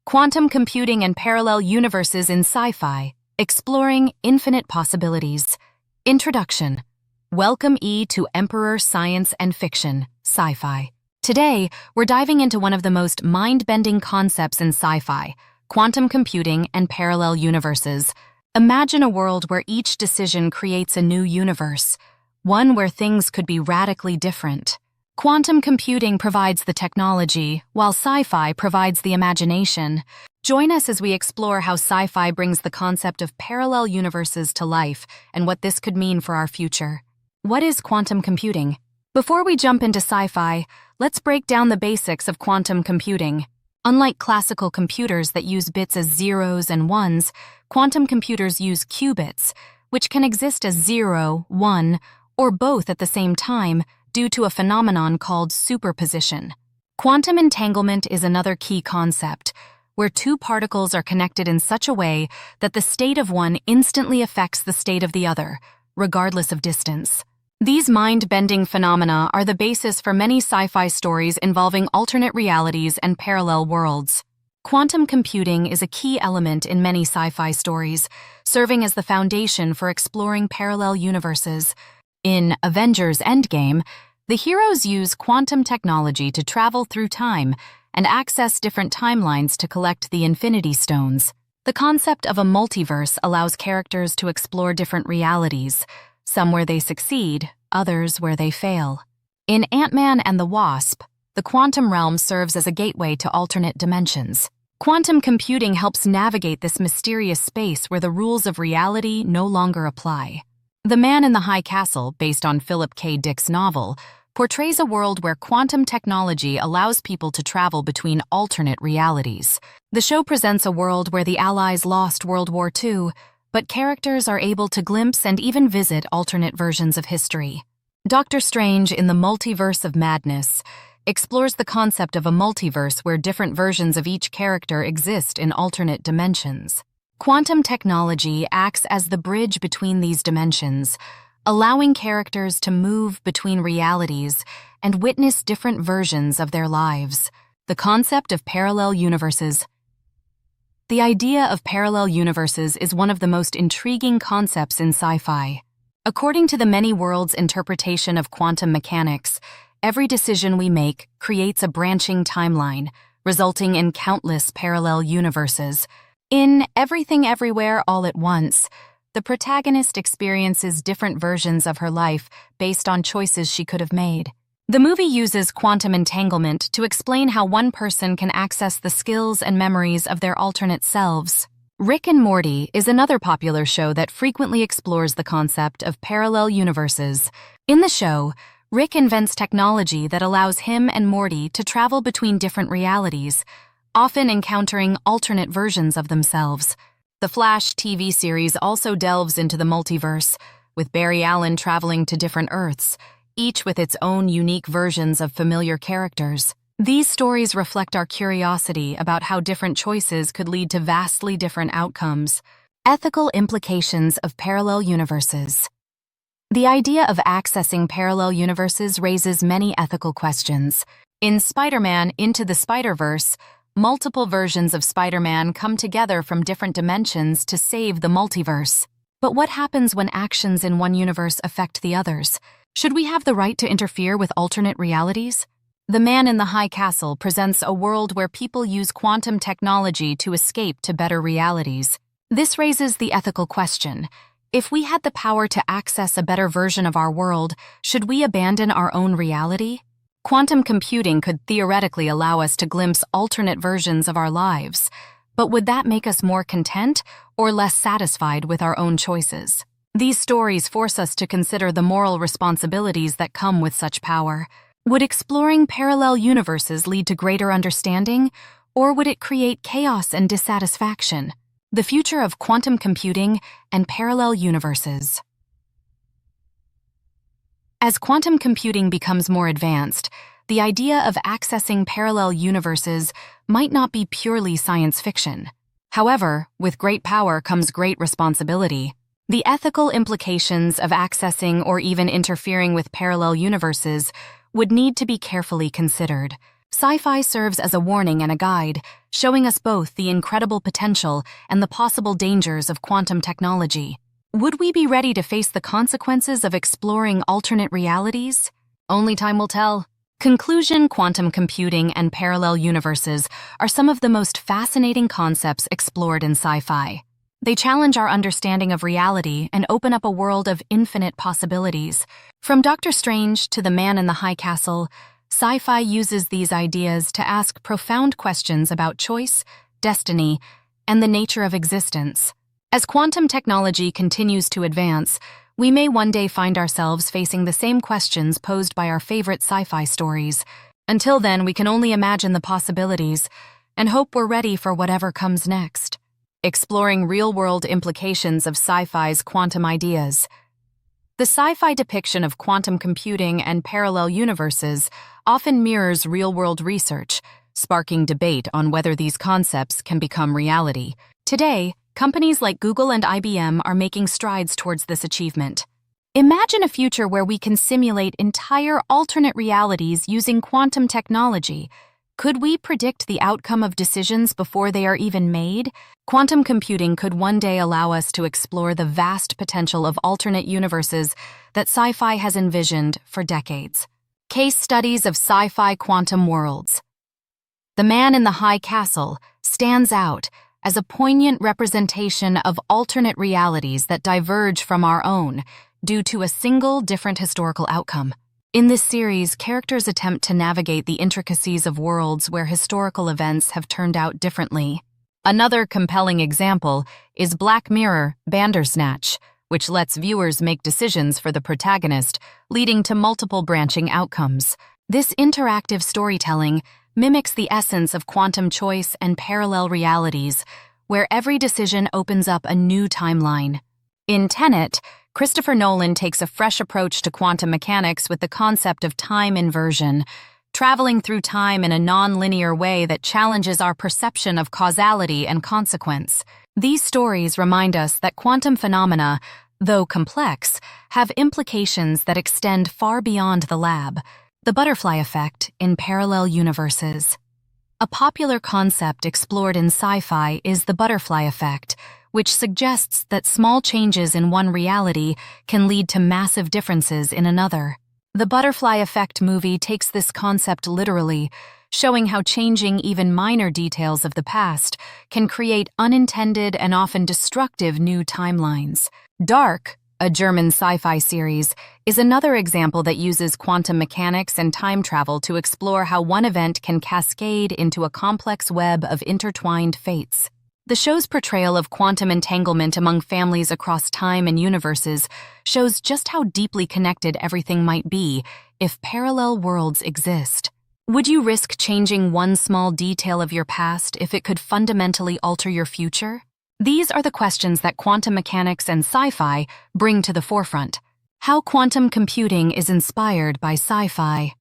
Quantum computing and parallel universes in sci-fi, exploring infinite possibilities. Introduction. Welcome to Emperor Science and Fiction, Sci-Fi. Today, we're diving into one of the most mind-bending concepts in sci-fi, quantum computing and parallel universes. Imagine a world where each decision creates a new universe, one where things could be radically different. Quantum computing provides the technology, while sci-fi provides the imagination. Join us as we explore how sci-fi brings the concept of parallel universes to life and what this could mean for our future. What is quantum computing? Before we jump into sci-fi, let's break down the basics of quantum computing. Unlike classical computers that use bits as zeros and ones, quantum computers use qubits, which can exist as 0, 1, or both at the same time, due to a phenomenon called superposition. Quantum entanglement is another key concept, where two particles are connected in such a way that the state of one instantly affects the state of the other, regardless of distance. These mind-bending phenomena are the basis for many sci-fi stories involving alternate realities and parallel worlds. Quantum computing is a key element in many sci-fi stories, serving as the foundation for exploring parallel universes. In Avengers Endgame, the heroes use quantum technology to travel through time and access different timelines to collect the Infinity Stones. The concept of a multiverse allows characters to explore different realities, some where they succeed, others where they fail. In Ant-Man and the Wasp, the quantum realm serves as a gateway to alternate dimensions. Quantum computing helps navigate this mysterious space where the rules of reality no longer apply. The Man in the High Castle, based on Philip K. Dick's novel, portrays a world where quantum technology allows people to travel between alternate realities. The show presents a world where the Allies lost World War II, but characters are able to glimpse and even visit alternate versions of history. Doctor Strange in the Multiverse of Madness explores the concept of a multiverse where different versions of each character exist in alternate dimensions. Quantum technology acts as the bridge between these dimensions, allowing characters to move between realities and witness different versions of their lives. The concept of parallel universes. The idea of parallel universes is one of the most intriguing concepts in sci-fi. According to the many worlds interpretation of quantum mechanics, every decision we make creates a branching timeline, resulting in countless parallel universes. In Everything Everywhere All at Once, the protagonist experiences different versions of her life based on choices she could have made. The movie uses quantum entanglement to explain how one person can access the skills and memories of their alternate selves. Rick and Morty is another popular show that frequently explores the concept of parallel universes. In the show, Rick invents technology that allows him and Morty to travel between different realities, often encountering alternate versions of themselves. The Flash TV series also delves into the multiverse, with Barry Allen traveling to different Earths, each with its own unique versions of familiar characters. These stories reflect our curiosity about how different choices could lead to vastly different outcomes. Ethical implications of parallel universes. The idea of accessing parallel universes raises many ethical questions. In Spider-Man Into the Spider-Verse, multiple versions of Spider-Man come together from different dimensions to save the multiverse. But what happens when actions in one universe affect the others? Should we have the right to interfere with alternate realities? The Man in the High Castle presents a world where people use quantum technology to escape to better realities. This raises the ethical question. If we had the power to access a better version of our world, should we abandon our own reality? Quantum computing could theoretically allow us to glimpse alternate versions of our lives, but would that make us more content or less satisfied with our own choices? These stories force us to consider the moral responsibilities that come with such power. Would exploring parallel universes lead to greater understanding, or would it create chaos and dissatisfaction? The future of quantum computing and parallel universes. As quantum computing becomes more advanced, the idea of accessing parallel universes might not be purely science fiction. However, with great power comes great responsibility. The ethical implications of accessing or even interfering with parallel universes would need to be carefully considered. Sci-fi serves as a warning and a guide, showing us both the incredible potential and the possible dangers of quantum technology. Would we be ready to face the consequences of exploring alternate realities? Only time will tell. Conclusion: quantum computing and parallel universes are some of the most fascinating concepts explored in sci-fi. They challenge our understanding of reality and open up a world of infinite possibilities. From Doctor Strange to The Man in the High Castle, sci-fi uses these ideas to ask profound questions about choice, destiny, and the nature of existence. As quantum technology continues to advance, we may one day find ourselves facing the same questions posed by our favorite sci-fi stories. Until then, we can only imagine the possibilities and hope we're ready for whatever comes next. Exploring real-world implications of sci-fi's quantum ideas. The sci-fi depiction of quantum computing and parallel universes often mirrors real-world research, sparking debate on whether these concepts can become reality. Today, companies like Google and IBM are making strides towards this achievement. Imagine a future where we can simulate entire alternate realities using quantum technology. Could we predict the outcome of decisions before they are even made? Quantum computing could one day allow us to explore the vast potential of alternate universes that sci-fi has envisioned for decades. Case studies of sci-fi quantum worlds. The Man in the High Castle stands out as a poignant representation of alternate realities that diverge from our own due to a single different historical outcome. In this series, characters attempt to navigate the intricacies of worlds where historical events have turned out differently. Another compelling example is Black Mirror Bandersnatch, which lets viewers make decisions for the protagonist, leading to multiple branching outcomes. This interactive storytelling mimics the essence of quantum choice and parallel realities, where every decision opens up a new timeline. In Tenet, Christopher Nolan takes a fresh approach to quantum mechanics with the concept of time inversion, traveling through time in a non-linear way that challenges our perception of causality and consequence. These stories remind us that quantum phenomena, though complex, have implications that extend far beyond the lab. The butterfly effect in parallel universes. A popular concept explored in sci-fi is the butterfly effect, which suggests that small changes in one reality can lead to massive differences in another. The Butterfly Effect movie takes this concept literally, showing how changing even minor details of the past can create unintended and often destructive new timelines. Dark, a German sci-fi series, is another example that uses quantum mechanics and time travel to explore how one event can cascade into a complex web of intertwined fates. The show's portrayal of quantum entanglement among families across time and universes shows just how deeply connected everything might be if parallel worlds exist. Would you risk changing one small detail of your past if it could fundamentally alter your future? These are the questions that quantum mechanics and sci-fi bring to the forefront. How quantum computing is inspired by sci-fi.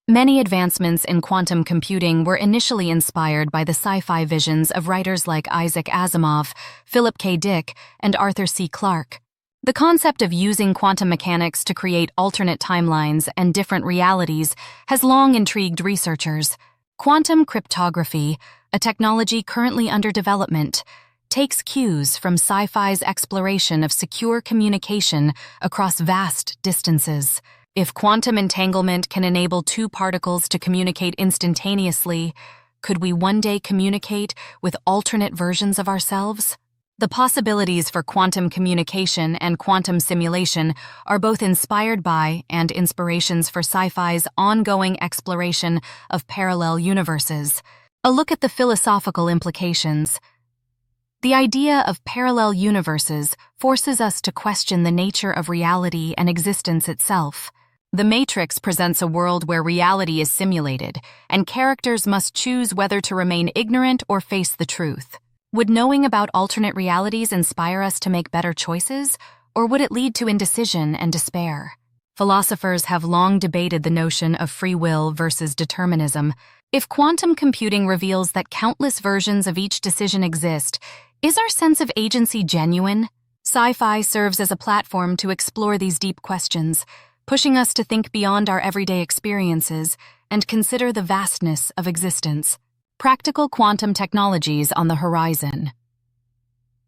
Many advancements in quantum computing were initially inspired by the sci-fi visions of writers like Isaac Asimov, Philip K. Dick, and Arthur C. Clarke. The concept of using quantum mechanics to create alternate timelines and different realities has long intrigued researchers. Quantum cryptography, a technology currently under development, takes cues from sci-fi's exploration of secure communication across vast distances. If quantum entanglement can enable two particles to communicate instantaneously, could we one day communicate with alternate versions of ourselves? The possibilities for quantum communication and quantum simulation are both inspired by and inspirations for sci-fi's ongoing exploration of parallel universes. A look at the philosophical implications. The idea of parallel universes forces us to question the nature of reality and existence itself. The Matrix presents a world where reality is simulated, and characters must choose whether to remain ignorant or face the truth. Would knowing about alternate realities inspire us to make better choices, or would it lead to indecision and despair? Philosophers have long debated the notion of free will versus determinism. If quantum computing reveals that countless versions of each decision exist, is our sense of agency genuine? Sci-fi serves as a platform to explore these deep questions. pushing us to think beyond our everyday experiences and consider the vastness of existence. Practical quantum technologies on the horizon.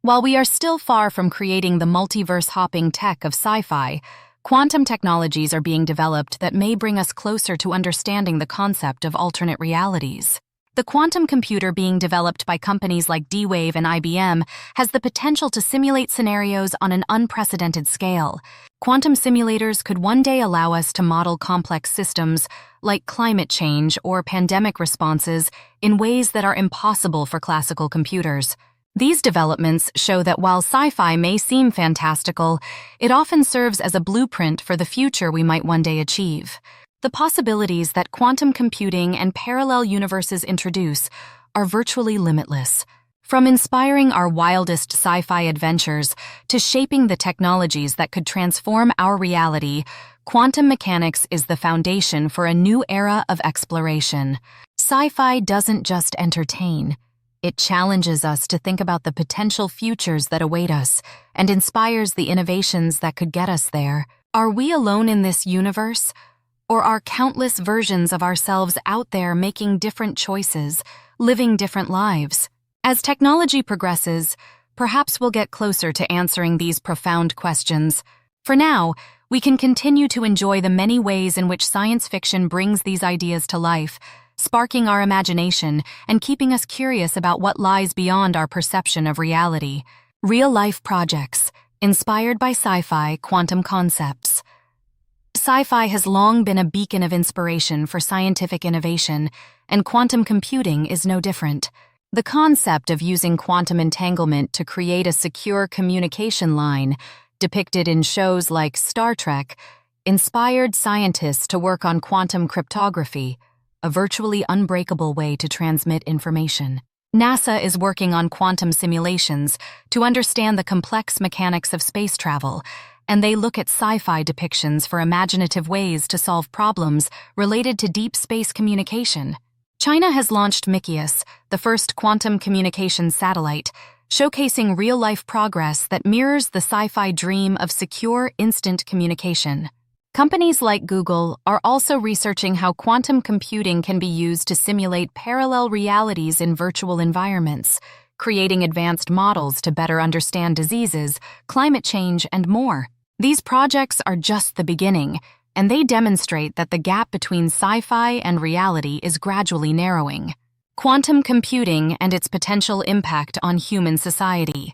While we are still far from creating the multiverse-hopping tech of sci-fi, quantum technologies are being developed that may bring us closer to understanding the concept of alternate realities. The quantum computer being developed by companies like D-Wave and IBM has the potential to simulate scenarios on an unprecedented scale. Quantum simulators could one day allow us to model complex systems like climate change or pandemic responses in ways that are impossible for classical computers. These developments show that while sci-fi may seem fantastical, it often serves as a blueprint for the future we might one day achieve. The possibilities that quantum computing and parallel universes introduce are virtually limitless. From inspiring our wildest sci-fi adventures to shaping the technologies that could transform our reality, quantum mechanics is the foundation for a new era of exploration. Sci-fi doesn't just entertain. It challenges us to think about the potential futures that await us and inspires the innovations that could get us there. Are we alone in this universe? Or are countless versions of ourselves out there making different choices, living different lives? As technology progresses, perhaps we'll get closer to answering these profound questions. For now, we can continue to enjoy the many ways in which science fiction brings these ideas to life, sparking our imagination and keeping us curious about what lies beyond our perception of reality. Real-life projects, inspired by sci-fi quantum concepts. Sci-fi has long been a beacon of inspiration for scientific innovation, and quantum computing is no different. The concept of using quantum entanglement to create a secure communication line, depicted in shows like Star Trek, inspired scientists to work on quantum cryptography, a virtually unbreakable way to transmit information. NASA is working on quantum simulations to understand the complex mechanics of space travel, and they look at sci-fi depictions for imaginative ways to solve problems related to deep space communication. China has launched Micius, the first quantum communications satellite, showcasing real-life progress that mirrors the sci-fi dream of secure, instant communication. Companies like Google are also researching how quantum computing can be used to simulate parallel realities in virtual environments, creating advanced models to better understand diseases, climate change, and more. These projects are just the beginning, and they demonstrate that the gap between sci-fi and reality is gradually narrowing. Quantum computing and its potential impact on human society.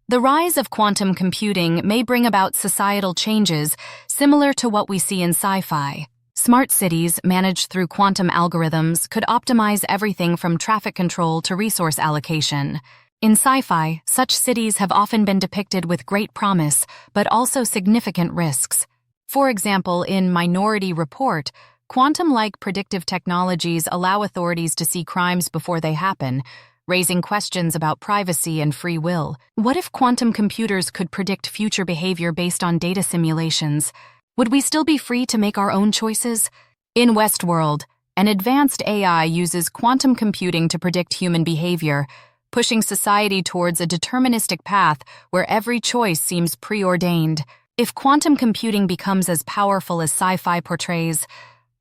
The rise of quantum computing may bring about societal changes similar to what we see in sci-fi. Smart cities managed through quantum algorithms could optimize everything from traffic control to resource allocation. In sci-fi, such cities have often been depicted with great promise, but also significant risks. For example, in Minority Report, quantum-like predictive technologies allow authorities to see crimes before they happen, raising questions about privacy and free will. What if quantum computers could predict future behavior based on data simulations? Would we still be free to make our own choices? In Westworld, an advanced AI uses quantum computing to predict human behavior, pushing society towards a deterministic path where every choice seems preordained. If quantum computing becomes as powerful as sci-fi portrays,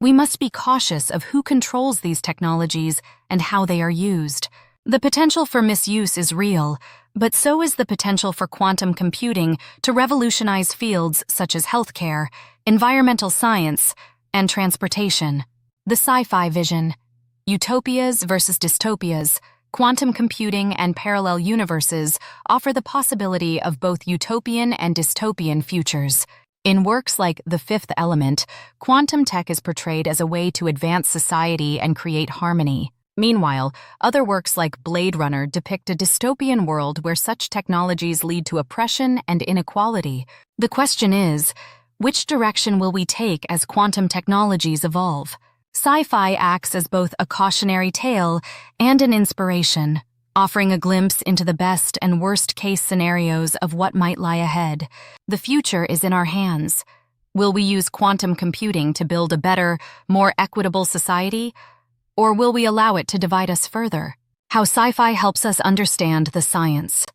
we must be cautious of who controls these technologies and how they are used. The potential for misuse is real, but so is the potential for quantum computing to revolutionize fields such as healthcare, environmental science, and transportation. The sci-fi vision. Utopias versus dystopias. Quantum computing and parallel universes offer the possibility of both utopian and dystopian futures. In works like The Fifth Element, quantum tech is portrayed as a way to advance society and create harmony. Meanwhile, other works like Blade Runner depict a dystopian world where such technologies lead to oppression and inequality. The question is, which direction will we take as quantum technologies evolve? Sci-fi acts as both a cautionary tale and an inspiration, offering a glimpse into the best and worst-case scenarios of what might lie ahead. The future is in our hands. Will we use quantum computing to build a better, more equitable society? Or will we allow it to divide us further? How sci-fi helps us understand the science.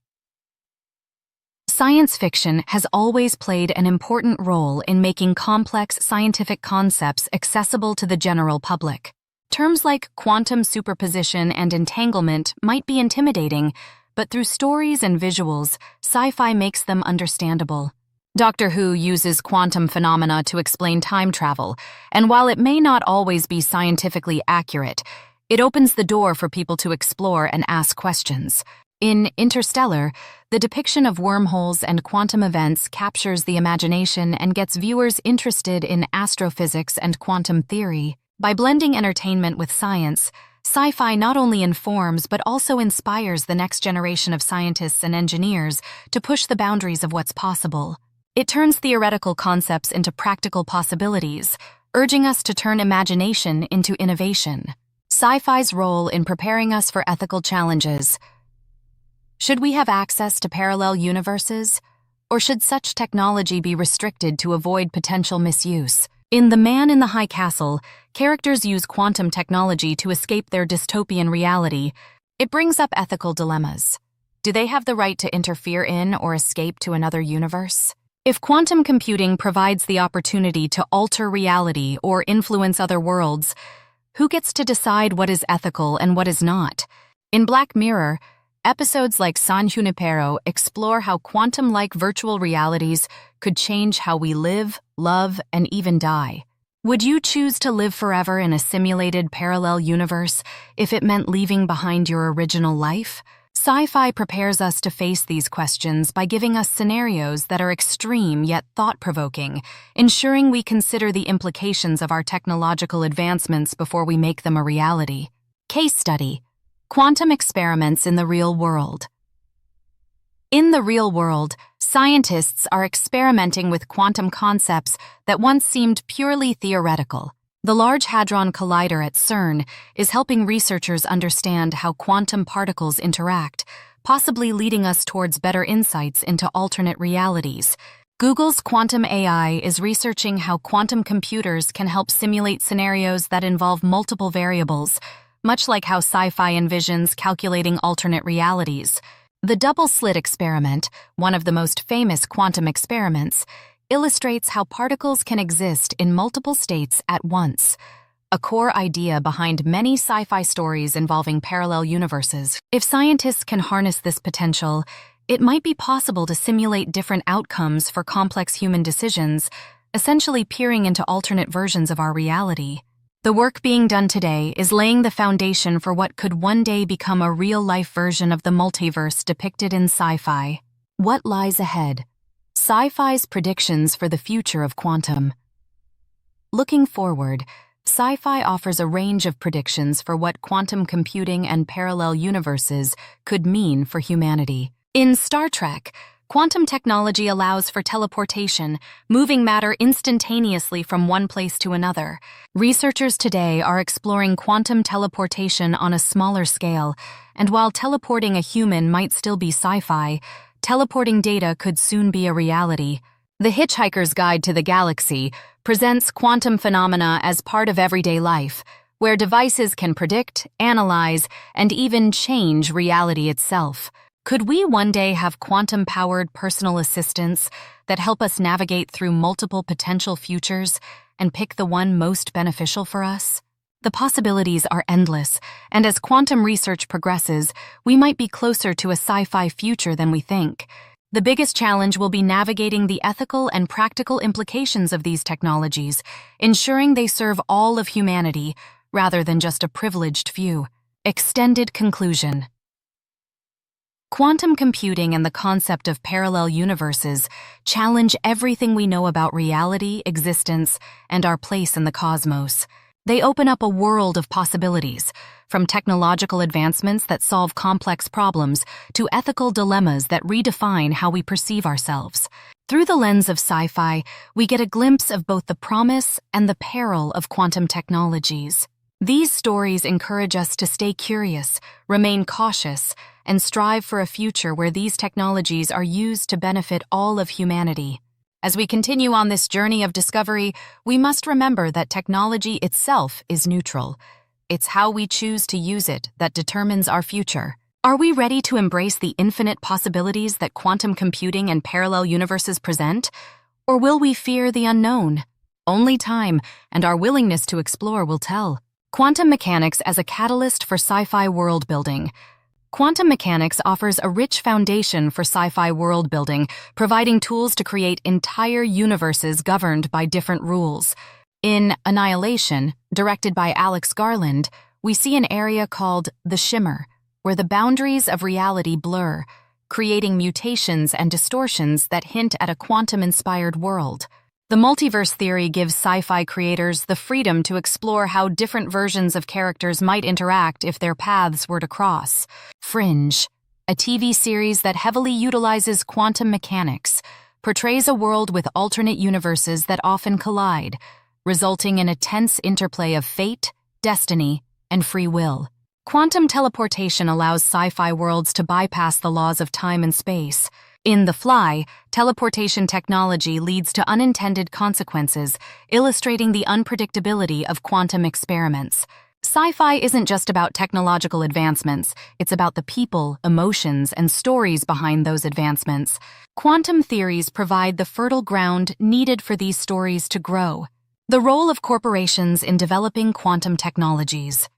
Science fiction has always played an important role in making complex scientific concepts accessible to the general public. Terms like quantum superposition and entanglement might be intimidating, but through stories and visuals, sci-fi makes them understandable. Doctor Who uses quantum phenomena to explain time travel, and while it may not always be scientifically accurate, it opens the door for people to explore and ask questions. In Interstellar, the depiction of wormholes and quantum events captures the imagination and gets viewers interested in astrophysics and quantum theory. By blending entertainment with science, sci-fi not only informs but also inspires the next generation of scientists and engineers to push the boundaries of what's possible. It turns theoretical concepts into practical possibilities, urging us to turn imagination into innovation. Sci-fi's role in preparing us for ethical challenges. Should we have access to parallel universes, or should such technology be restricted to avoid potential misuse? In The Man in the High Castle, characters use quantum technology to escape their dystopian reality. It brings up ethical dilemmas. Do they have the right to interfere in or escape to another universe? If quantum computing provides the opportunity to alter reality or influence other worlds, who gets to decide what is ethical and what is not? In Black Mirror, episodes like San Junipero explore how quantum-like virtual realities could change how we live, love, and even die. Would you choose to live forever in a simulated parallel universe if it meant leaving behind your original life? Sci-fi prepares us to face these questions by giving us scenarios that are extreme yet thought-provoking, ensuring we consider the implications of our technological advancements before we make them a reality. Case study: quantum experiments in the real world. In the real world, scientists are experimenting with quantum concepts that once seemed purely theoretical. The Large Hadron Collider at CERN is helping researchers understand how quantum particles interact, possibly leading us towards better insights into alternate realities. Google's Quantum AI is researching how quantum computers can help simulate scenarios that involve multiple variables, much like how sci-fi envisions calculating alternate realities. The double-slit experiment, one of the most famous quantum experiments, illustrates how particles can exist in multiple states at once, a core idea behind many sci-fi stories involving parallel universes. If scientists can harness this potential, it might be possible to simulate different outcomes for complex human decisions, essentially peering into alternate versions of our reality. The work being done today is laying the foundation for what could one day become a real-life version of the multiverse depicted in sci-fi. What lies ahead? Sci-fi's predictions for the future of quantum. Looking forward, sci-fi offers a range of predictions for what quantum computing and parallel universes could mean for humanity. In Star Trek, quantum technology allows for teleportation, moving matter instantaneously from one place to another. Researchers today are exploring quantum teleportation on a smaller scale, and while teleporting a human might still be sci-fi, teleporting data could soon be a reality. The Hitchhiker's Guide to the Galaxy presents quantum phenomena as part of everyday life, where devices can predict, analyze, and even change reality itself. Could we one day have quantum-powered personal assistants that help us navigate through multiple potential futures and pick the one most beneficial for us? The possibilities are endless, and as quantum research progresses, we might be closer to a sci-fi future than we think. The biggest challenge will be navigating the ethical and practical implications of these technologies, ensuring they serve all of humanity rather than just a privileged few. Extended conclusion. Quantum computing and the concept of parallel universes challenge everything we know about reality, existence, and our place in the cosmos. They open up a world of possibilities, from technological advancements that solve complex problems to ethical dilemmas that redefine how we perceive ourselves. Through the lens of sci-fi, we get a glimpse of both the promise and the peril of quantum technologies. These stories encourage us to stay curious, remain cautious, and strive for a future where these technologies are used to benefit all of humanity. As we continue on this journey of discovery, we must remember that technology itself is neutral. It's how we choose to use it that determines our future. Are we ready to embrace the infinite possibilities that quantum computing and parallel universes present? Or will we fear the unknown? Only time and our willingness to explore will tell. Quantum mechanics as a catalyst for sci-fi world building. Quantum mechanics offers a rich foundation for sci-fi world building, providing tools to create entire universes governed by different rules. In Annihilation, directed by Alex Garland, we see an area called the Shimmer, where the boundaries of reality blur, creating mutations and distortions that hint at a quantum-inspired world. The multiverse theory gives sci-fi creators the freedom to explore how different versions of characters might interact if their paths were to cross. Fringe, a TV series that heavily utilizes quantum mechanics, portrays a world with alternate universes that often collide, resulting in a tense interplay of fate, destiny, and free will. Quantum teleportation allows sci-fi worlds to bypass the laws of time and space. In The Fly, teleportation technology leads to unintended consequences, illustrating the unpredictability of quantum experiments. Sci-fi isn't just about technological advancements, it's about the people, emotions, and stories behind those advancements. Quantum theories provide the fertile ground needed for these stories to grow. The role of corporations in developing quantum technologies.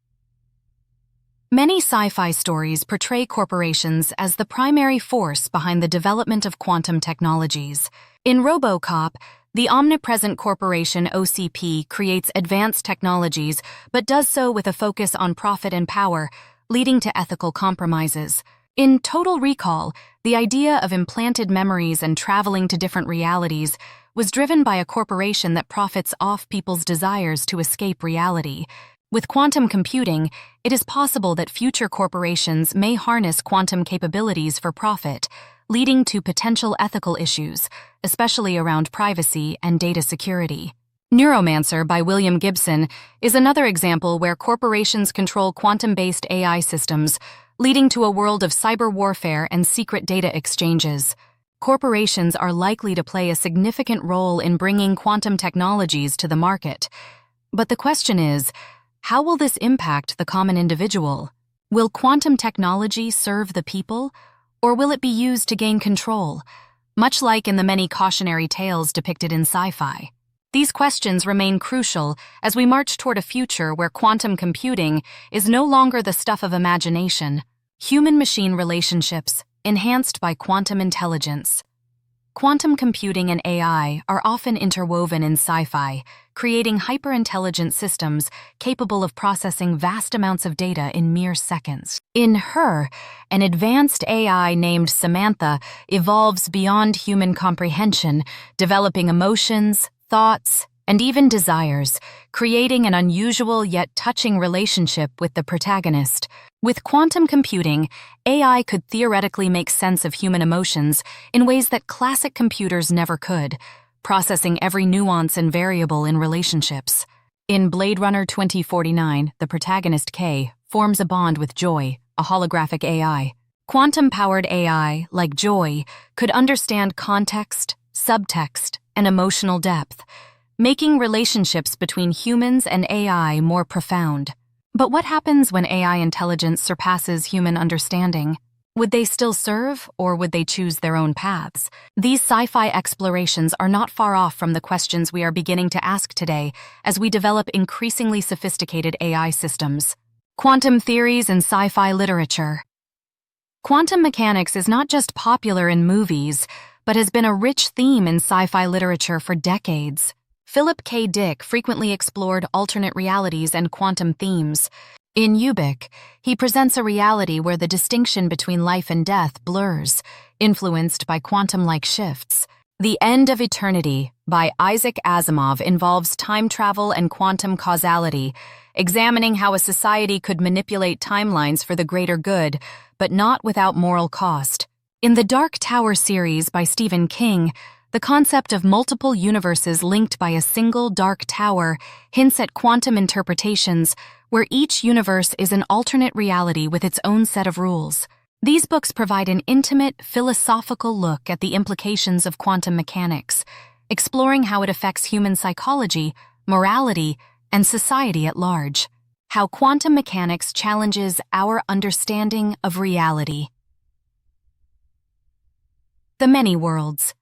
Many sci-fi stories portray corporations as the primary force behind the development of quantum technologies. In RoboCop, the omnipresent corporation OCP creates advanced technologies, but does so with a focus on profit and power, leading to ethical compromises. In Total Recall, the idea of implanted memories and traveling to different realities was driven by a corporation that profits off people's desires to escape reality. With quantum computing, it is possible that future corporations may harness quantum capabilities for profit, leading to potential ethical issues, especially around privacy and data security. Neuromancer by William Gibson is another example where corporations control quantum-based AI systems, leading to a world of cyber warfare and secret data exchanges. Corporations are likely to play a significant role in bringing quantum technologies to the market. But the question is, how will this impact the common individual? Will quantum technology serve the people, or will it be used to gain control, much like in the many cautionary tales depicted in sci-fi? These questions remain crucial as we march toward a future where quantum computing is no longer the stuff of imagination. Human-machine relationships, enhanced by quantum intelligence. Quantum computing and AI are often interwoven in sci-fi, creating hyper-intelligent systems capable of processing vast amounts of data in mere seconds. In Her, an advanced AI named Samantha evolves beyond human comprehension, developing emotions, thoughts, and even desires, creating an unusual yet touching relationship with the protagonist. With quantum computing, AI could theoretically make sense of human emotions in ways that classic computers never could, processing every nuance and variable in relationships. In Blade Runner 2049, the protagonist Kay forms a bond with Joy, a holographic AI. Quantum-powered AI, like Joy, could understand context, subtext, and emotional depth, making relationships between humans and AI more profound. But what happens when AI intelligence surpasses human understanding? Would they still serve, or would they choose their own paths? These sci-fi explorations are not far off from the questions we are beginning to ask today as we develop increasingly sophisticated AI systems. Quantum theories in sci-fi literature. Quantum mechanics is not just popular in movies, but has been a rich theme in sci-fi literature for decades. Philip K. Dick frequently explored alternate realities and quantum themes. In Ubik, he presents a reality where the distinction between life and death blurs, influenced by quantum-like shifts. The End of Eternity by Isaac Asimov involves time travel and quantum causality, examining how a society could manipulate timelines for the greater good, but not without moral cost. In the Dark Tower series by Stephen King, the concept of multiple universes linked by a single dark tower hints at quantum interpretations where each universe is an alternate reality with its own set of rules. These books provide an intimate, philosophical look at the implications of quantum mechanics, exploring how it affects human psychology, morality, and society at large. How quantum mechanics challenges our understanding of reality. The many worlds.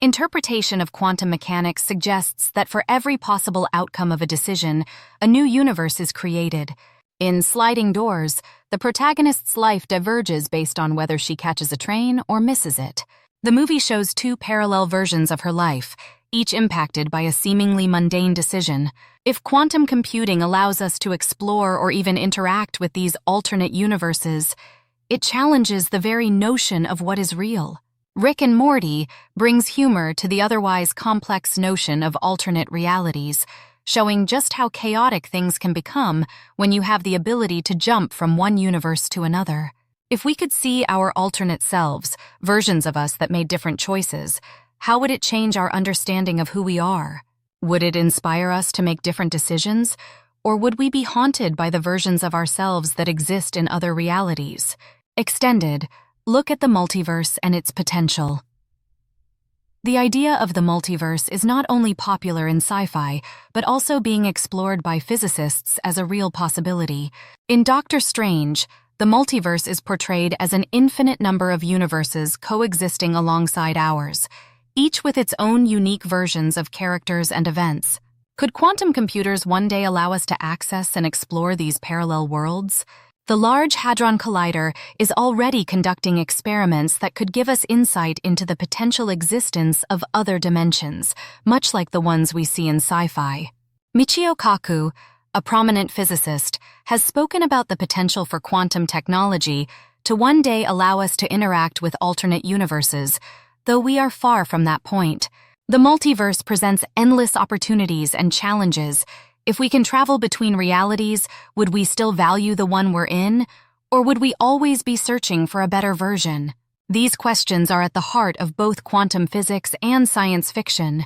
Interpretation of quantum mechanics suggests that for every possible outcome of a decision, a new universe is created. In Sliding Doors, the protagonist's life diverges based on whether she catches a train or misses it. The movie shows two parallel versions of her life, each impacted by a seemingly mundane decision. If quantum computing allows us to explore or even interact with these alternate universes, it challenges the very notion of what is real. Rick and Morty brings humor to the otherwise complex notion of alternate realities, showing just how chaotic things can become when you have the ability to jump from one universe to another. If we could see our alternate selves, versions of us that made different choices, how would it change our understanding of who we are? Would it inspire us to make different decisions, or would we be haunted by the versions of ourselves that exist in other realities? Extended, look at the multiverse and its potential. The idea of the multiverse is not only popular in sci-fi, but also being explored by physicists as a real possibility. In Doctor Strange, the multiverse is portrayed as an infinite number of universes coexisting alongside ours, each with its own unique versions of characters and events. Could quantum computers one day allow us to access and explore these parallel worlds? The Large Hadron Collider is already conducting experiments that could give us insight into the potential existence of other dimensions, much like the ones we see in sci-fi. Michio Kaku, a prominent physicist, has spoken about the potential for quantum technology to one day allow us to interact with alternate universes, though we are far from that point. The multiverse presents endless opportunities and challenges. If we can travel between realities, would we still value the one we're in, or would we always be searching for a better version? These questions are at the heart of both quantum physics and science fiction,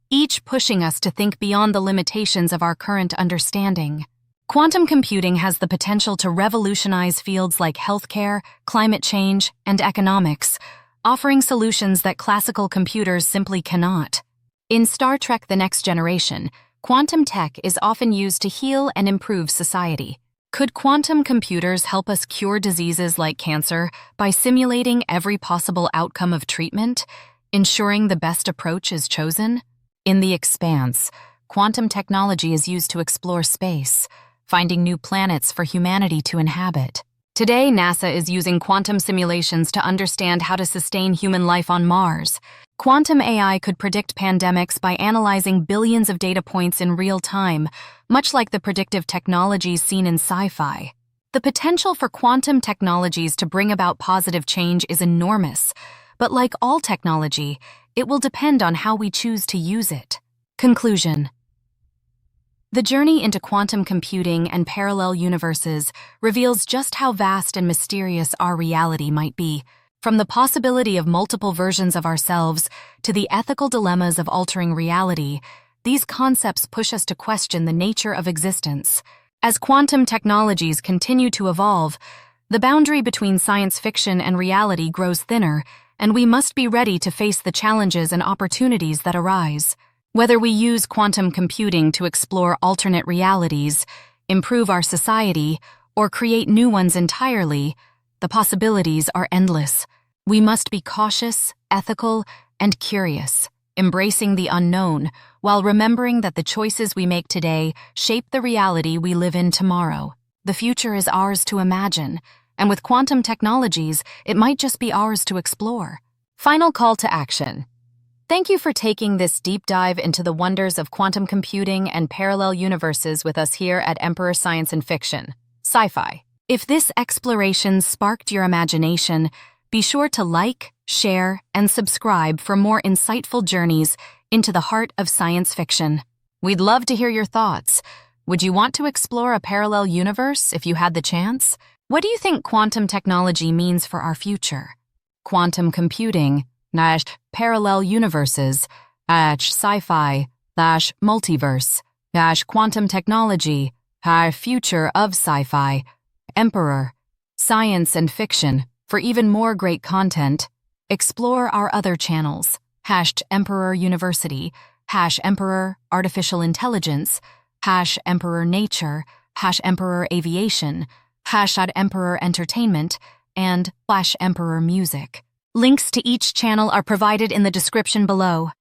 each pushing us to think beyond the limitations of our current understanding. Quantum computing has the potential to revolutionize fields like healthcare, climate change, and economics, offering solutions that classical computers simply cannot. In Star Trek: The Next Generation, quantum tech is often used to heal and improve society. Could quantum computers help us cure diseases like cancer by simulating every possible outcome of treatment, ensuring the best approach is chosen? In The Expanse, quantum technology is used to explore space, finding new planets for humanity to inhabit. Today, NASA is using quantum simulations to understand how to sustain human life on Mars. Quantum AI could predict pandemics by analyzing billions of data points in real time, much like the predictive technologies seen in sci-fi. The potential for quantum technologies to bring about positive change is enormous, but like all technology, it will depend on how we choose to use it. Conclusion. The journey into quantum computing and parallel universes reveals just how vast and mysterious our reality might be. From the possibility of multiple versions of ourselves to the ethical dilemmas of altering reality, these concepts push us to question the nature of existence. As quantum technologies continue to evolve, the boundary between science fiction and reality grows thinner, and we must be ready to face the challenges and opportunities that arise. Whether we use quantum computing to explore alternate realities, improve our society, or create new ones entirely, the possibilities are endless. We must be cautious, ethical, and curious, embracing the unknown, while remembering that the choices we make today shape the reality we live in tomorrow. The future is ours to imagine, and with quantum technologies, it might just be ours to explore. Final call to action. Thank you for taking this deep dive into the wonders of quantum computing and parallel universes with us here at Emperor Science and Fiction, Sci-Fi. If this exploration sparked your imagination, be sure to like, share, and subscribe for more insightful journeys into the heart of science fiction. We'd love to hear your thoughts. Would you want to explore a parallel universe if you had the chance? What do you think quantum technology means for our future? Quantum computing, parallel universes, sci-fi, multiverse, quantum technology, future of sci-fi, Emperor, Science and Fiction. For even more great content, explore our other channels, #Emperor University, #Emperor Artificial Intelligence, #Emperor Nature, #Emperor Aviation, #Emperor Entertainment, and #Emperor Music. Links to each channel are provided in the description below.